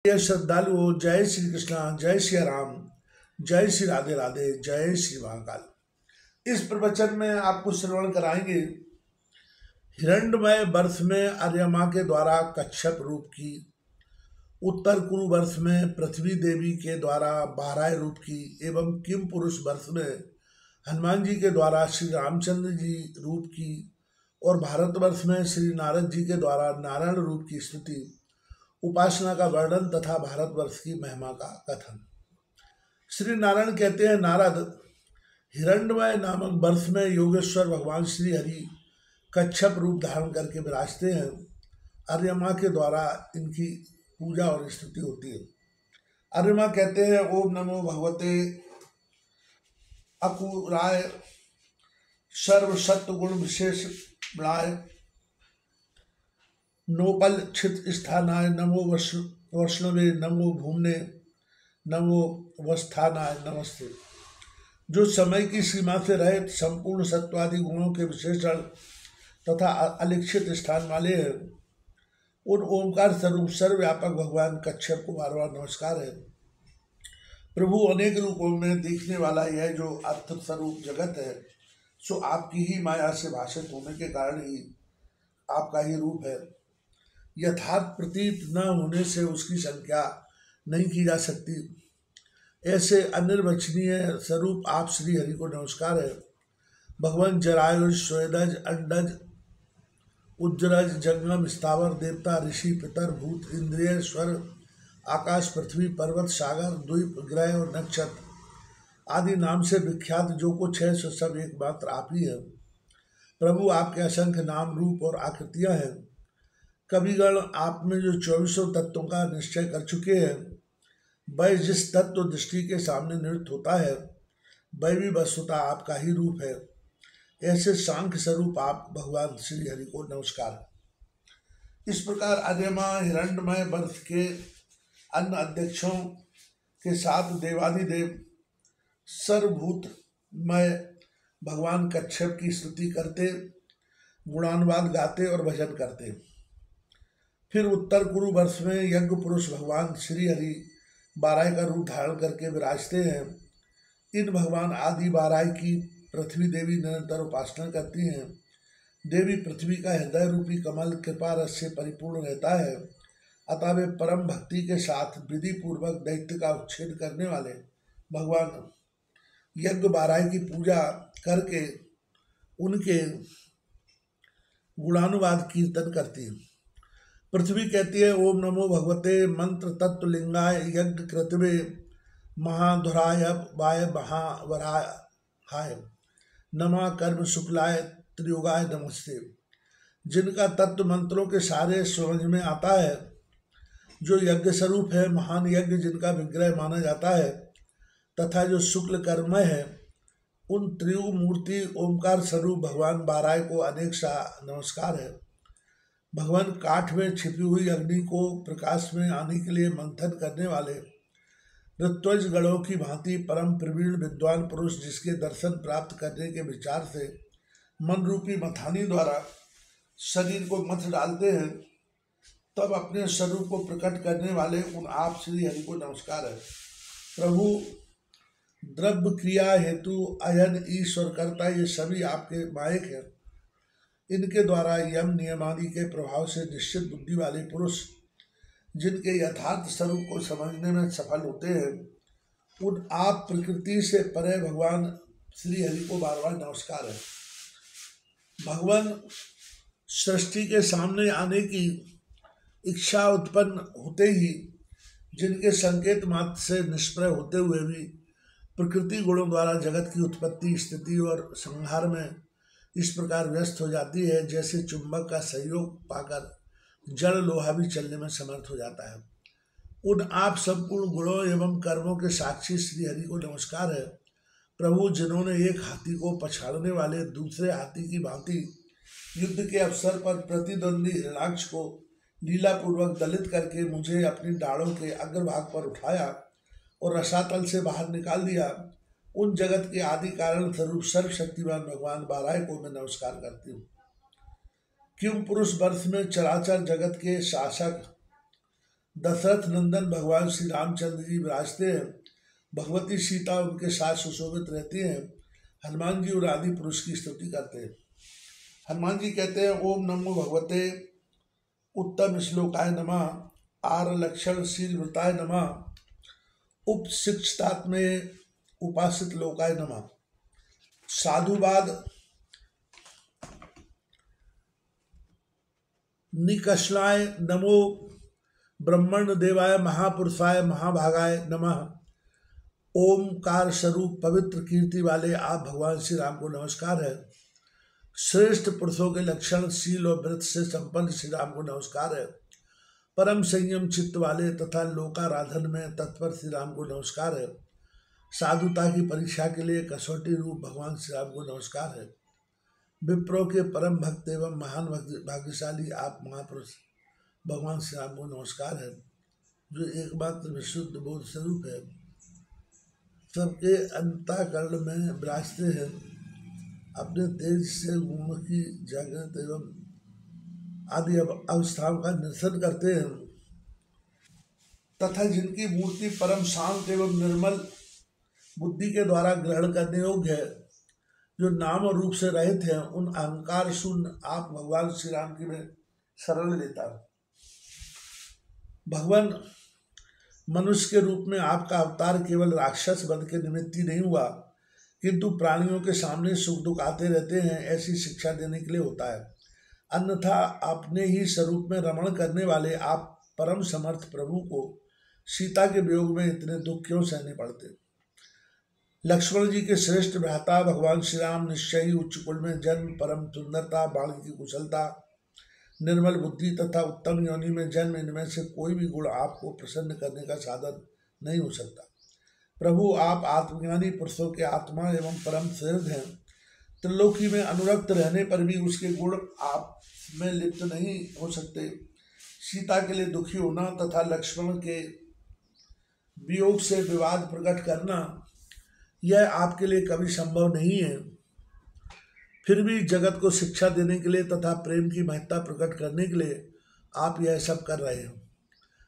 प्रिय श्रद्धालुओं, जय श्री कृष्णा, जय श्री राम, जय श्री राधे राधे, जय श्री महाकाल। इस प्रवचन में आपको श्रवण कराएंगे हिरण्मय वर्ष में अर्यमा के द्वारा कच्छप रूप की, उत्तर कुरु वर्ष में पृथ्वी देवी के द्वारा बाराय रूप की एवं किम पुरुष वर्ष में हनुमान जी के द्वारा श्री रामचंद्र जी रूप की और भारतवर्ष में श्री नारद जी के द्वारा नारायण रूप की स्तुति, उपासना का वर्णन तथा भारतवर्ष की महिमा का कथन। श्री नारायण कहते हैं, नारद, हिरण्मय नामक वर्ष में योगेश्वर भगवान श्री हरि कच्छप रूप धारण करके विराजते हैं। अर्यमा के द्वारा इनकी पूजा और स्तुति होती है। अर्यमा कहते हैं, ओम नमो भगवते अकुराय सर्व सत्व गुण विशेष बड़ाय नोपल छित स्थानाय नमो वैष्णवे नमो भूमने नमो वस्थानाय नमस्ते। जो समय की सीमा से रहित संपूर्ण सत्वादि गुणों के विशेषण तथा अलिखित स्थान वाले हैं, उन ओंकार स्वरूप सर्वव्यापक भगवान कच्छप को बार बार नमस्कार है। प्रभु अनेक रूपों में दिखने वाला यह जो अर्थ स्वरूप जगत है, सो आपकी ही माया से भाषित होने के कारण ही आपका ही रूप है। यथार्थ प्रतीत न होने से उसकी संख्या नहीं की जा सकती। ऐसे अनिर्वचनीय स्वरूप आप श्री हरि को नमस्कार है। भगवान जरायुज स्वेदज अंडज उज्जरज जंगम स्थावर देवता ऋषि पितर भूत इंद्रिय स्वर आकाश पृथ्वी पर्वत सागर द्वीप ग्रह और नक्षत्र आदि नाम से विख्यात जो कुछ है सो सब एकमात्र आप ही है। प्रभु, आपके असंख्य नाम रूप और आकृतियां हैं। कविगण आप में जो 24 तत्वों का निश्चय कर चुके हैं, वह जिस तत्व दृष्टि के सामने नृत्य होता है, वह भी वस्तुतः आपका ही रूप है। ऐसे सांख्य स्वरूप आप भगवान श्री हरि को नमस्कार। इस प्रकार अर्यमा हिरण्मय वर्ष के अन्य अध्यक्षों के साथ देवादिदेव सर्वभूतमय भगवान कच्छप की स्तुति करते, गुणानुवाद गाते और भजन करते। फिर उत्तर कुरु वर्ष में यज्ञ पुरुष भगवान श्री हरि बाराय का रूप धारण करके विराजते हैं। इन भगवान आदि बाराय की पृथ्वी देवी निरंतर उपासना करती हैं। देवी पृथ्वी का हृदय रूपी कमल कृपा रस से परिपूर्ण रहता है, अतः वे परम भक्ति के साथ विधि पूर्वक दैत्य का उच्छेद करने वाले भगवान यज्ञ बाराय की पूजा करके उनके गुणानुवाद कीर्तन करती है। पृथ्वी कहती है, ओम नमो भगवते मंत्र तत्व लिंगाय यज्ञ कृतवे महाधुराय वाय महावराहाय नमा कर्म शुक्लाय त्रियुगाय नमस्ते। जिनका तत्व मंत्रों के सारे समझ में आता है, जो यज्ञ स्वरूप है, महान यज्ञ जिनका विग्रह माना जाता है, तथा जो शुक्ल कर्मय है, उन त्रियुग मूर्ति ओंकार स्वरूप भगवान बाराय को अनेक सा नमस्कार है। भगवान काठ में छिपी हुई अग्नि को प्रकाश में आने के लिए मंथन करने वाले ऋत्वज गणों की भांति परम प्रवीण विद्वान पुरुष, जिसके दर्शन प्राप्त करने के विचार से मन रूपी मथानी द्वारा शरीर को मथ डालते हैं, तब अपने स्वरूप को प्रकट करने वाले उन आप श्री हरि को नमस्कार है। प्रभु, द्रव्य क्रिया हेतु अयन ईश्वर कर्ता ये सभी आपके मायक हैं। इनके द्वारा यम नियम आदि के प्रभाव से निश्चित बुद्धि वाले पुरुष जिनके यथार्थ स्वरूप को समझने में सफल होते हैं, उन आप प्रकृति से परे भगवान श्री हरि को बार बार नमस्कार है। भगवान सृष्टि के सामने आने की इच्छा उत्पन्न होते ही जिनके संकेत मात्र से निष्प्रय होते हुए भी प्रकृति गुणों द्वारा जगत की उत्पत्ति स्थिति और संहार में इस प्रकार व्यस्त हो जाती है, जैसे चुंबक का सहयोग पाकर जड़ लोहा भी चलने में समर्थ हो जाता है। उन आप संपूर्ण गुणों एवं कर्मों के साक्षी श्री हरि को नमस्कार है। प्रभु, जिन्होंने एक हाथी को पछाड़ने वाले दूसरे हाथी की भांति युद्ध के अवसर पर प्रतिद्वंदी हिरणाक्ष को लीलापूर्वक दलित करके मुझे अपनी डालों के अग्रभाग पर उठाया और रसातल से बाहर निकाल दिया, उन जगत के आदि कारण स्वरूप सर्वशक्तिमान भगवान बाराय को मैं नमस्कार करती हूँ। क्यों पुरुष वर्ष में चराचर जगत के शासक दशरथ नंदन भगवान श्री रामचंद्र जी विराजते हैं। भगवती सीता उनके साथ सुशोभित रहती हैं। हनुमान जी और आदि पुरुष की स्तुति करते हैं। हनुमान जी कहते हैं ओम नमो भगवते उत्तम श्लोकाय नमः, आर लक्षण शील वृताय नमः, उपशिक्षितात्मे उपासित लोकाय नमः। साधुवाद निकषलाय नमो, ब्रह्मण देवाय महापुरुषाय महाभागाय नमः। ओमकार स्वरूप पवित्र कीर्ति वाले आप भगवान श्री राम को नमस्कार है। श्रेष्ठ पुरुषों के लक्षण शील और व्रत से संपन्न श्री राम को नमस्कार है। परम संयम चित्त वाले तथा लोकाराधन में तत्पर श्री राम को नमस्कार है। साधुता की परीक्षा के लिए कसौटी रूप भगवान श्री राम को नमस्कार है। विप्रो के परम भक्त एवं महान भाग्यशाली आप महापुरुष भगवान श्री राम को नमस्कार है, जो एकमात्र विशुद्ध बोध स्वरूप है, सबके अंतःकरण में विराजते हैं, अपने तेज से गुणों की जागृत एवं आदि अवस्थाओं का निरसन करते हैं, तथा जिनकी मूर्ति परम शांत एवं निर्मल बुद्धि के द्वारा ग्रहण करने योग्य है, जो नाम और रूप से रहित हैं, उन अहंकार शून्य आप भगवान श्री राम की मैं शरण लेता हूँ। भगवान मनुष्य के रूप में आपका अवतार केवल राक्षस वध के निमित्त ही नहीं हुआ, किंतु प्राणियों के सामने सुख दुख आते रहते हैं ऐसी शिक्षा देने के लिए होता है। अन्यथा अपने ही स्वरूप में रमण करने वाले आप परम समर्थ प्रभु को सीता के वियोग में इतने दुख क्यों सहने पड़ते। लक्ष्मण जी के श्रेष्ठ भ्राता भगवान श्री राम निश्चय ही उच्च कुल में जन्म, परम सुंदरता, वाणी की कुशलता, निर्मल बुद्धि तथा उत्तम योनि में जन्म, इनमें से कोई भी गुण आपको प्रसन्न करने का साधन नहीं हो सकता। प्रभु आप आत्मज्ञानी पुरुषों के आत्मा एवं परम सुहृद हैं। त्रिलोकी में अनुरक्त रहने पर भी उसके गुण आप में लिप्त नहीं हो सकते। सीता के लिए दुखी होना तथा लक्ष्मण के वियोग से विवाद प्रकट करना यह आपके लिए कभी संभव नहीं है। फिर भी जगत को शिक्षा देने के लिए तथा प्रेम की महत्ता प्रकट करने के लिए आप यह सब कर रहे हैं।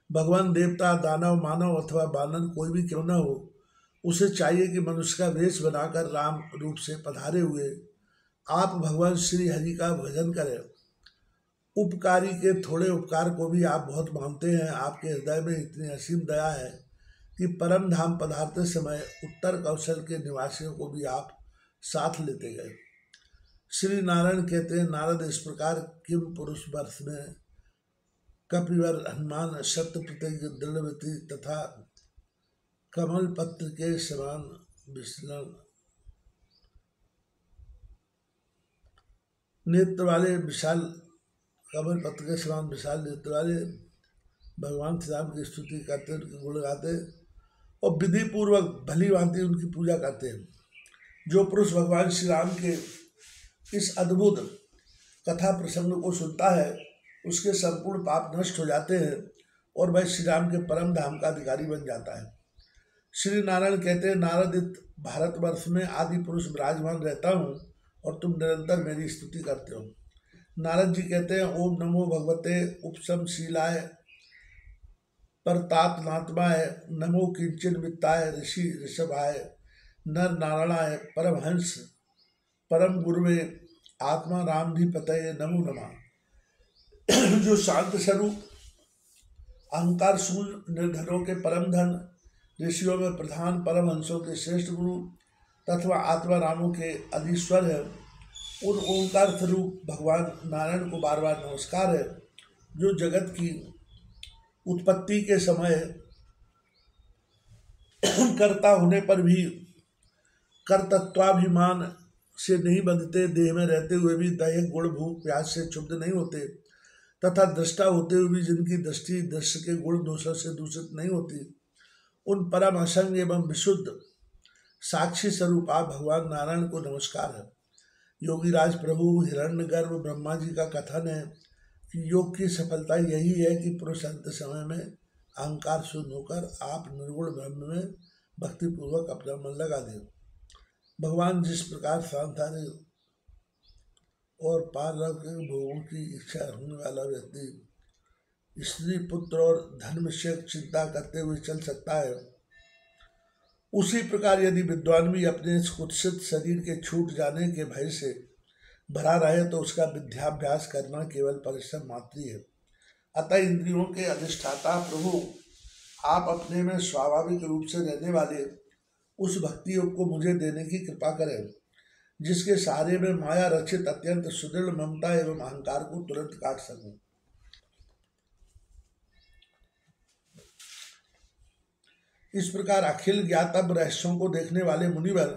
भगवान देवता, दानव, मानव अथवा वानर कोई भी क्यों न हो, उसे चाहिए कि मनुष्य का वेश बनाकर राम रूप से पधारे हुए आप भगवान श्री हरि का भजन करें। उपकारी के थोड़े उपकार को भी आप बहुत मानते हैं। आपके हृदय में इतनी असीम दया है कि परम धाम पधारते समय उत्तर कौशल के निवासियों को भी आप साथ लेते गए। श्री नारायण कहते हैं, नारद इस प्रकार किम पुरुष वर्ष में कपिवर हनुमान सत्य प्रतिज्ञ दृढ़वती तथा कमल पत्र के समान विष्णु नेत्र वाले विशाल, कमल पत्र के समान विशाल नेत्र वाले भगवान श्री राम की स्तुति करते, उनके गुण गाते और विधि पूर्वक भली भांति उनकी पूजा करते हैं। जो पुरुष भगवान श्री राम के इस अद्भुत कथा प्रसंग को सुनता है, उसके संपूर्ण पाप नष्ट हो जाते हैं और वह श्री राम के परम धाम का अधिकारी बन जाता है। श्री नारायण कहते हैं, नारद भारतवर्ष में आदि पुरुष विराजमान रहता हूँ और तुम निरंतर मेरी स्तुति करते हो। नारद जी कहते हैं, ओम नमो भगवते उपशमशीलाय परतात्मात्माय, नमो किंचन वित्ताय ऋषि ऋषभाय, नर नारायणाय परमहंस परम गुरुवे आत्मा रामधिपतये नमो नमः। जो शांत स्वरूप, अहंकार शून्य, निर्धनों के परम धन, ऋषियों में प्रधान, परमहंसों के श्रेष्ठ गुरु तथा आत्मा रामों के अधीश्वर है, उन ओंकार स्वरूप भगवान नारायण को बार बार नमस्कार है, जो जगत की उत्पत्ति के समय कर्ता होने पर भी कर्तृत्वाभिमान से नहीं बंधते, देह में रहते हुए भी दैहिक गुण भूख प्यास से क्षुब्ध नहीं होते तथा दृष्टा होते हुए भी जिनकी दृष्टि दृश्य के गुण दोषों से दूषित नहीं होती, उन परम असंग एवं विशुद्ध साक्षी स्वरूप आप भगवान नारायण को नमस्कार है। योगीराज प्रभु हिरण्यगर्भ ब्रह्मा जी का कथन है कि योग की सफलता यही है कि पुरुष अंत समय में अहंकार शून्य होकर आप निर्गुण ब्रह्म में भक्तिपूर्वक अपना मन लगा दें। भगवान जिस प्रकार सांसारिक और पारलौकिक भोगों की इच्छा रखने वाला व्यक्ति स्त्री पुत्र और धन विषयक चिंता करते हुए चल सकता है, उसी प्रकार यदि विद्वान भी अपने इस कुत्सित शरीर के छूट जाने के भय से भरा रहे तो उसका विद्याभ्यास करना केवल परिश्रम मात्र ही है। अतः इंद्रियों के अधिष्ठाता प्रभु, आप अपने में स्वाभाविक रूप से रहने वाले उस भक्ति योग को मुझे देने की कृपा करें, जिसके सहारे में माया रचित अत्यंत सुदृढ़ ममता एवं अहंकार को तुरंत काट सकूं। इस प्रकार अखिल ज्ञातव्य रहस्यों को देखने वाले मुनिवर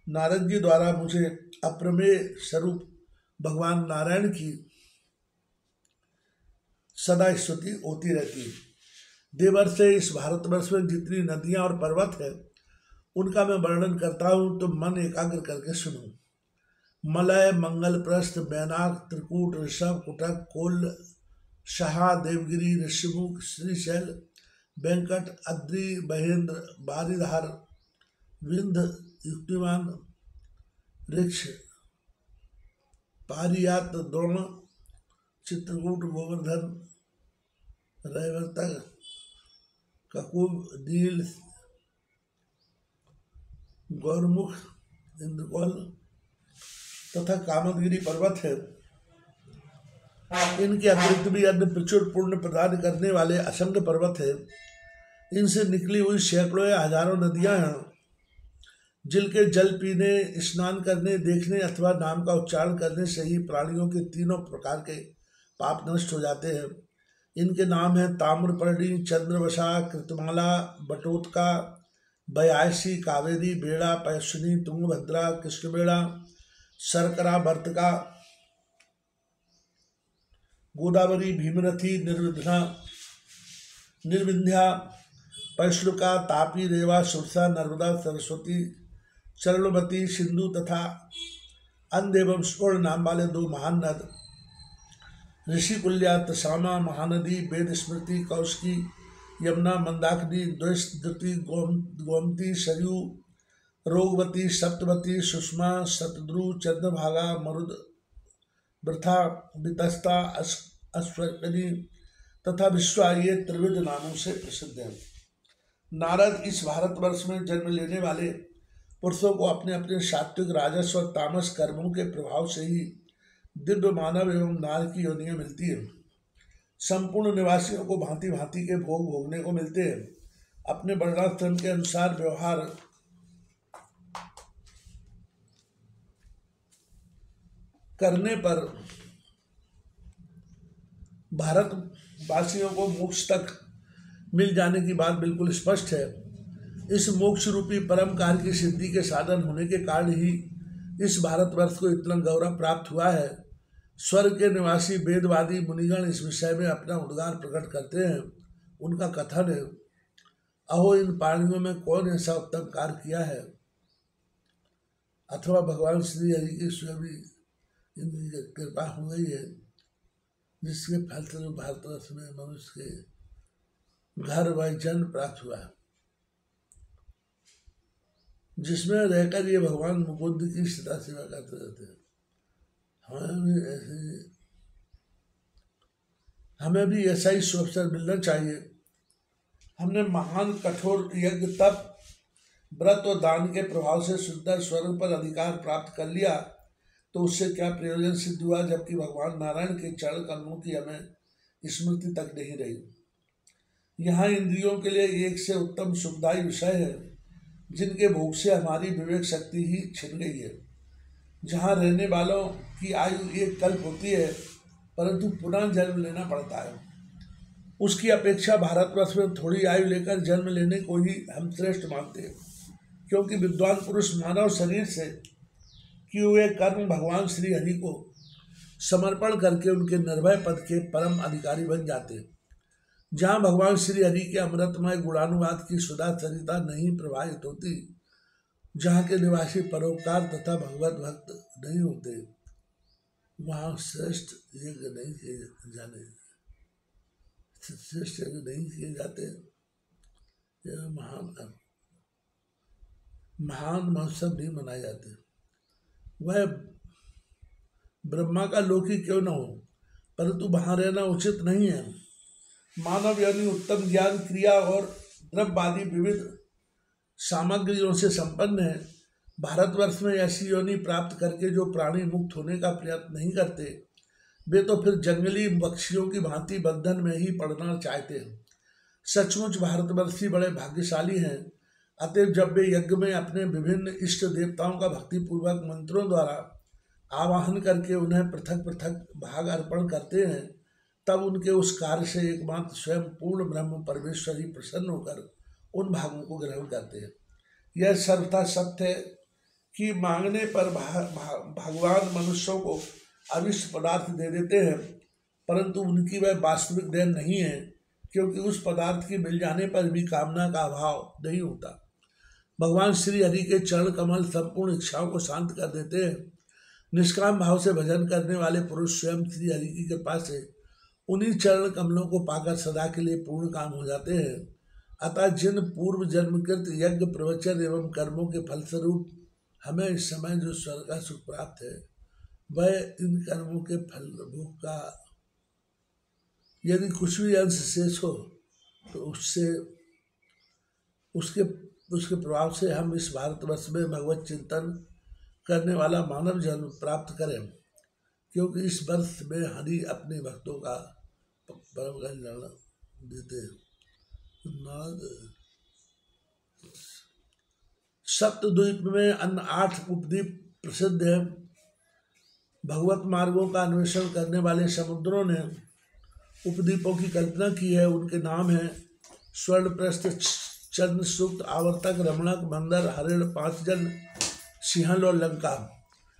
नारद जी द्वारा मुझे अप्रमेय स्वरूप भगवान नारायण की सदा स्तुति होती रहती है। देवर्ष से इस भारतवर्ष में जितनी नदियां और पर्वत है उनका मैं वर्णन करता हूँ, तो मन एकाग्र करके सुनो। मलय, मंगल प्रस्थ, बैनाक, त्रिकूट, ऋषभ, कुटक, कोल, शहा, देवगिरी, ऋषिमुख, श्रीशैल, वेंकट, अद्रि, महेंद्र, बारिधार, विंध, युक्तिमान, ऋक्ष, पारियात, द्रोण, चित्रकूट, गोवर्धन, रैवर्तक, ककुब, नील, गौरमुख, इंद्रकौल तथा कामदगिरी पर्वत है। इनके अतिरिक्त भी अन्य प्रचुर पुण्य प्रदान करने वाले असंख्य पर्वत है। इनसे निकली हुई सैकड़ों या हजारों नदियां हैं, जिनके जल पीने, स्नान करने, देखने अथवा नाम का उच्चारण करने से ही प्राणियों के तीनों प्रकार के पाप नष्ट हो जाते हैं। इनके नाम हैं ताम्रपर्णी, चंद्रवशा, कृतमाला, बटोत्का, बयासी, कावेरी, बेड़ा, पैश्विनी, तुंगभद्रा, कृष्णबेड़ा, सरकरा, वर्तका, गोदावरी, भीमरथी, निर्विंध्या, पैश्लुका, तापी, रेवा, सुरसा, नर्मदा, सरस्वती, चरणवती, सिंधु तथा अंध एवं स्वर्ण नाम वाले दो महान नद ऋषिकुल्या, तसामा, महानदी, वेद स्मृति, कौशिकी, यमुना, मंदाकिनी, द्रुति, गोमती, सरयू, रोगवती, सप्तवती, सुषमा, शतद्रु, चंद्रभागा, मरुद, वृथा, वितस्ता, अश्वनी तथा विश्वा, ये त्रिविध नामों से प्रसिद्ध है। नारद इस भारतवर्ष में जन्म लेने वाले पुरुषों को अपने अपने सात्विक, राजस और तामस कर्मों के प्रभाव से ही दिव्य मानव एवं नार की योनियां मिलती है। संपूर्ण निवासियों को भांति भांति के भोग भोगने को मिलते हैं। अपने वर्णाश्रम के अनुसार व्यवहार करने पर भारतवासियों को मोक्ष तक मिल जाने की बात बिल्कुल स्पष्ट है। इस मोक्ष रूपी परम कार्य की सिद्धि के साधन होने के कारण ही इस भारतवर्ष को इतना गौरव प्राप्त हुआ है। स्वर्ग के निवासी वेदवादी मुनिगण इस विषय में अपना उद्गार प्रकट करते हैं। उनका कथन है, अहो इन प्राणियों में कौन ऐसा उत्तम कार्य किया है अथवा भगवान श्री हरि की स्वयं इनकी कृपा हो गई है, जिसके फलस्वरूप भारतवर्ष में मनुष्य के घर व जन्म प्राप्त हुआ, जिसमें रहकर ये भगवान मुकुंद की सदा सेवा करते रहते हैं। हमें भी ऐसा ही अवसर मिलना चाहिए। हमने महान कठोर यज्ञ, तप, व्रत और दान के प्रभाव से सुंदर स्वर्ग पर अधिकार प्राप्त कर लिया, तो उससे क्या प्रयोजन सिद्ध हुआ, जबकि भगवान नारायण के चरण कमलों की हमें स्मृति तक नहीं रही। यहाँ इंद्रियों के लिए एक से उत्तम सुखदायी विषय है, जिनके भोग से हमारी विवेक शक्ति ही छिन गई है। जहाँ रहने वालों की आयु एक कल्प होती है, परंतु पुनः जन्म लेना पड़ता है। उसकी अपेक्षा भारतवर्ष में थोड़ी आयु लेकर जन्म लेने को ही हम श्रेष्ठ मानते हैं, क्योंकि विद्वान पुरुष मानव शरीर से किए हुए कर्म भगवान श्री हरि को समर्पण करके उनके निर्भय पद के परम अधिकारी बन जाते हैं। जहाँ भगवान श्री हरि के अमृतमय गुणानुवाद की सुधा सरिता नहीं प्रवाहित होती, जहाँ के निवासी परोपकार तथा भगवत भक्त नहीं होते, वहाँ श्रेष्ठ यज्ञ नहीं किए जाने श्रेष्ठ यज्ञ नहीं किए जाते। यह महान महोत्सव नहीं मनाए जाते। वह ब्रह्मा का लोक ही क्यों न हो, परंतु वहाँ रहना उचित नहीं है। मानव यानी उत्तम ज्ञान, क्रिया और द्रव्यवादी विविध सामग्रियों से संपन्न है। भारतवर्ष में ऐसी योनि प्राप्त करके जो प्राणी मुक्त होने का प्रयत्न नहीं करते, वे तो फिर जंगली पक्षियों की भांति बंधन में ही पड़ना चाहते हैं। सचमुच भारतवर्षी बड़े भाग्यशाली हैं। अतएव जब वे यज्ञ में अपने विभिन्न इष्ट देवताओं का भक्तिपूर्वक मंत्रों द्वारा आवाहन करके उन्हें पृथक पृथक भाग अर्पण करते हैं, तब उनके उस कार्य से एकमात्र स्वयं पूर्ण ब्रह्म परमेश्वर ही प्रसन्न होकर उन भागों को ग्रहण करते हैं। यह सर्वथा सत्य है कि मांगने पर भगवान मनुष्यों को अविष्ट पदार्थ दे देते हैं, परंतु उनकी वह वास्तविक देन नहीं है, क्योंकि उस पदार्थ के मिल जाने पर भी कामना का अभाव नहीं होता। भगवान श्री हरि के चरण कमल संपूर्ण इच्छाओं को शांत कर देते हैं। निष्काम भाव से भजन करने वाले पुरुष स्वयं श्री हरि की कृपा से उन्हीं चरण कमलों को पाकर सदा के लिए पूर्ण काम हो जाते हैं। अतः जिन पूर्व जन्मकृत यज्ञ, प्रवचन एवं कर्मों के फलस्वरूप हमें इस समय जो स्वर्ग का सुख प्राप्त है, वह इन कर्मों के फल भोग का यदि कुछ भी अंश शेष हो तो उसके प्रभाव से हम इस भारतवर्ष में भगवत चिंतन करने वाला मानव जन्म प्राप्त करें, क्योंकि इस वर्ष में हरि अपने भक्तों का परम कल्याण देते हैं। सप्तद्वीप में अन्य 8 उपद्वीप प्रसिद्ध है। भगवत मार्गों का अन्वेषण करने वाले समुद्रों ने उपद्वीपों की कल्पना की है। उनके नाम है स्वर्णप्रस्थ, चंद्रसुक्त, आवर्तक, रमणक, मंदर, हरिण, पांचजन, सिंहल और लंका।